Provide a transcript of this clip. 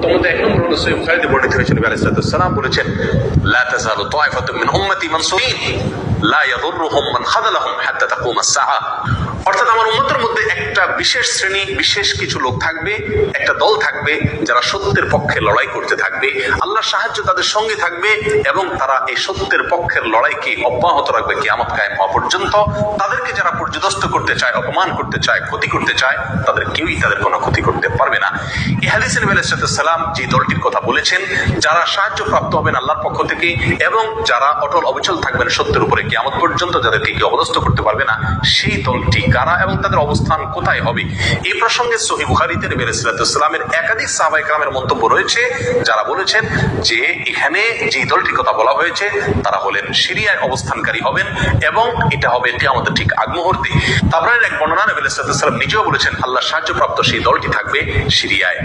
তোমাদের 1 নম্বর হলো সহিহ বুখারীতে বর্ণিত হয়েছে, নবী আলাইহিস সালাম বলেছেন, লা তাযালু তায়ফাতুম মিন উম্মতি মানসুরিন লা ইয়াদুররুহুম মান খাযালাহুম হাত্তা তাকুম আস-সাআহ। অর্থাৎ আমার উম্মতের মধ্যে একটা বিশেষ শ্রেণী, বিশেষ কিছু লোক থাকবে, একটা দল থাকবে যারা সত্যের পক্ষে লড়াই করতে থাকবে, আল্লাহর সাহায্য তাদের সঙ্গে থাকবে এবং তারা এই সত্যের পক্ষের লড়াইকে অব্যাহত রাখবে কিয়ামত কায়েম হওয়া পর্যন্ত। তাদেরকে যারা পর্যদস্ত করতে চায়, অপমান করতে চায়, ক্ষতি করতে চায়, তাদের কেউই তাদের কোনো ক্ষতি করতে পারবে না। এই হাদিসে নবী আলাইহিস সালাম যে দলটির কথা বলেছেন, যারা সাহায্য প্রাপ্ত হবেন আল্লাহর পক্ষ থেকে এবং যারা অটল অবিচল থাকবেন সত্যের উপরে কিয়ামত পর্যন্ত, যাদেরকে কেউ অপদস্থ করতে পারবে না, সেই দলটি কারা এবং তাদের অবস্থান কোথায় হবে, এই প্রসঙ্গে সহিহ বুখারীতে নবী আলাইহিস সালামের একাধিক সাহাবায়ে কেরামের মন্তব্য রয়েছে, যারা বলেছেন যে এখানে যে দলটির কথা বলা হয়েছে তারা হলেন সিরিয়ায় অবস্থানকারী হবেন এবং এটা হবে কিয়ামতের ঠিক আগ মুহূর্তে। তারপরে এক বর্ণনা নবী আলাইহিস সালাম নিজেও বলেছেন আল্লাহর সাহায্যপ্রাপ্ত সেই দলটি থাকবে সিরিয়ায়।